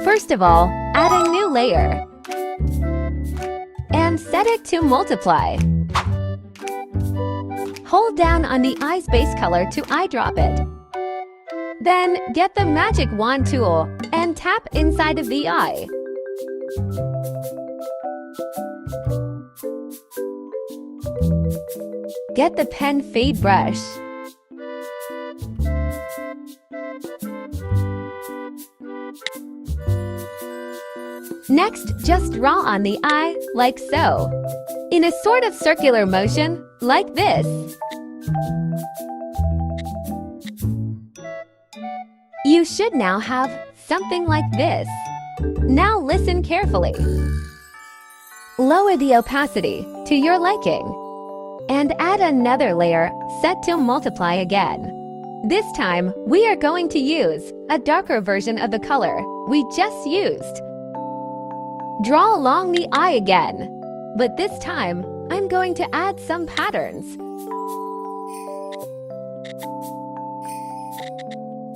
First of all, add a new layer and set it to multiply. Hold down on the eye's base color to eyedrop it. Then get the magic wand tool and tap inside of the eye. Get the pen fade brush. Next, just draw on the eye like so, in a sort of circular motion, like this. You should now have something like this. Now listen carefully. Lower the opacity to your liking, and add another layer set to multiply again. This time, we are going to use a darker version of the color we just used. Draw along the eye again, but this time, I'm going to add some patterns.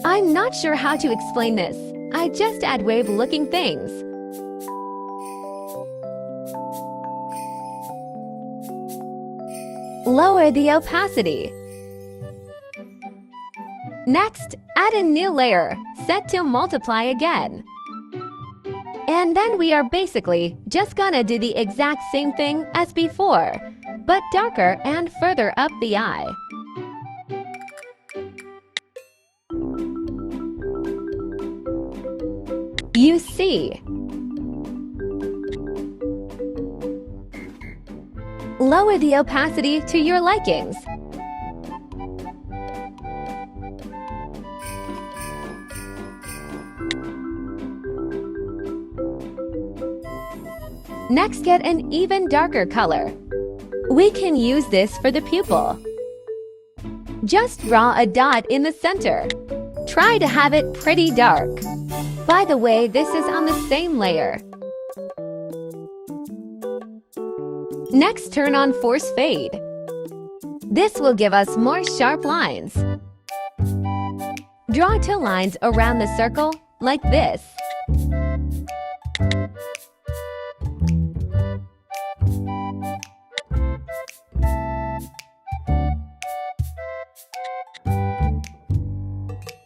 I'm not sure how to explain this. I just add wave-looking things. Lower the opacity. Next, add a new layer, set to multiply again. And then we are basically just gonna do the exact same thing as before, but darker and further up the eye. You see. Lower the opacity to your likings. Next, get an even darker color. We can use this for the pupil. Just draw a dot in the center. Try to have it pretty dark. By the way, this is on the same layer. Next, turn on Force Fade. This will give us more sharp lines. Draw 2 lines around the circle, like this.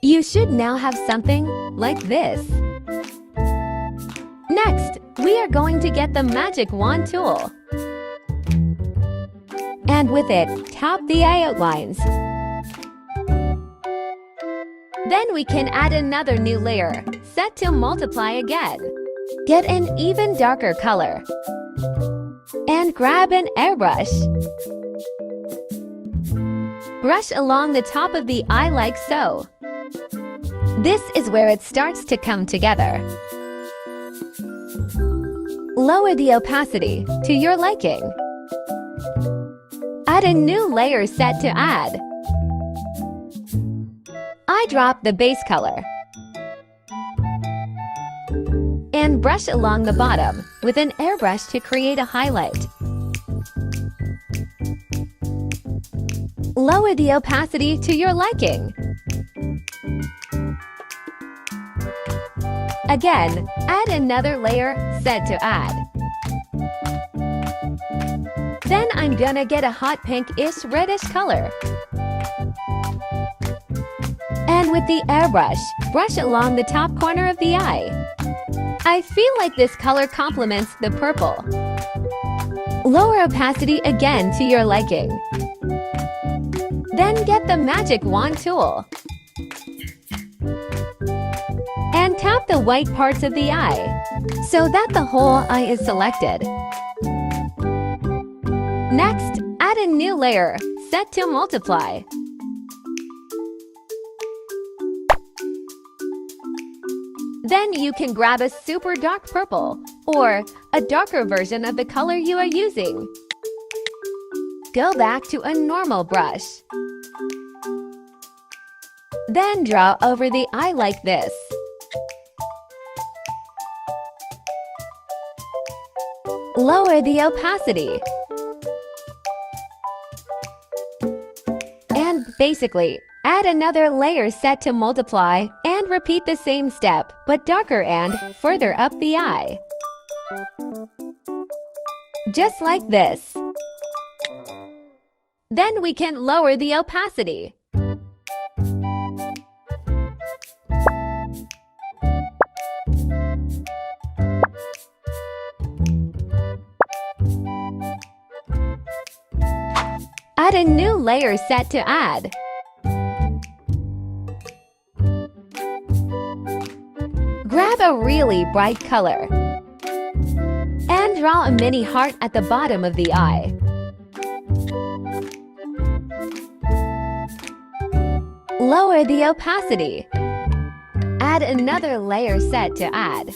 You should now have something like this. Next, we are going to get the magic wand tool. And with it, tap the eye outlines. Then we can add another new layer, set to multiply again. Get an even darker color. And grab an airbrush. Brush along the top of the eye like so. This is where it starts to come together. Lower the opacity to your liking. Add a new layer set to add. Eyedrop the base color. And brush along the bottom with an airbrush to create a highlight. Lower the opacity to your liking. Again, add another layer set to add. Then I'm gonna get a hot pink-ish reddish color. And with the airbrush, brush along the top corner of the eye. I feel like this color complements the purple. Lower opacity again to your liking. Then get the magic wand tool. And tap the white parts of the eye, so that the whole eye is selected. Next, add a new layer, set to multiply. Then you can grab a super dark purple, or a darker version of the color you are using. Go back to a normal brush. Then draw over the eye like this. Lower the opacity. And basically, add another layer set to multiply And repeat the same step, but darker and further up the eye. Just like this. Then we can lower the opacity. Add a new layer set to add. Grab a really bright color and draw a mini heart at the bottom of the eye. Lower the opacity. Add another layer set to add.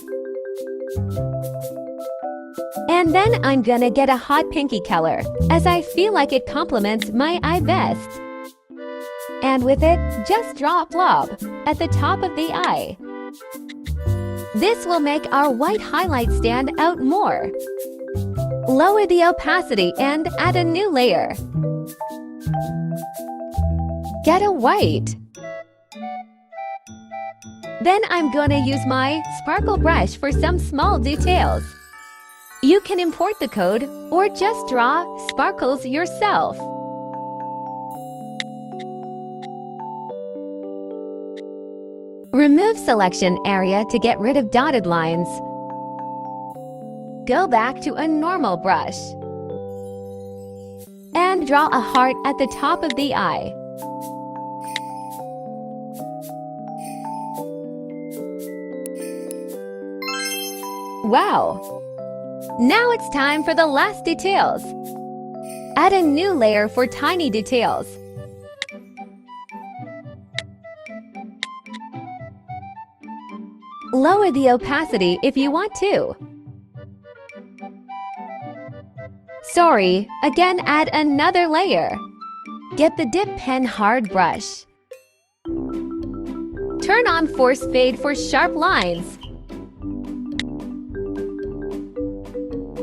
And then I'm gonna get a hot pinky color, as I feel like it complements my eye best. And with it, just draw a blob at the top of the eye. This will make our white highlight stand out more. Lower the opacity and add a new layer. Get a white. Then I'm gonna use my sparkle brush for some small details. You can import the code or just draw sparkles yourself. Remove selection area to get rid of dotted lines. Go back to a normal brush. And draw a heart at the top of the eye. Wow! Now it's time for the last details. Add a new layer for tiny details. Lower the opacity if you want to. Sorry, again add another layer. Get the dip pen hard brush. Turn on force fade for sharp lines.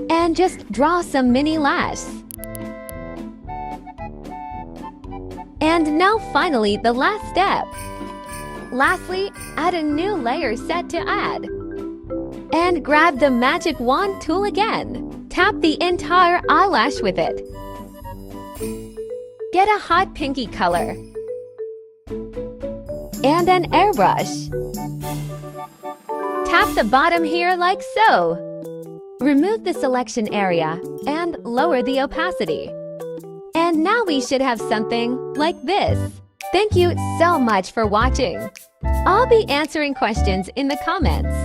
And just draw some mini lash. And now finally the last step. Lastly, add a new layer set to add. And grab the magic wand tool again. Tap the entire eyelash with it. Get a hot pinky color. And an airbrush. Tap the bottom here like so. Remove the selection area and lower the opacity. And now we should have something like this. Thank you so much for watching. I'll be answering questions in the comments.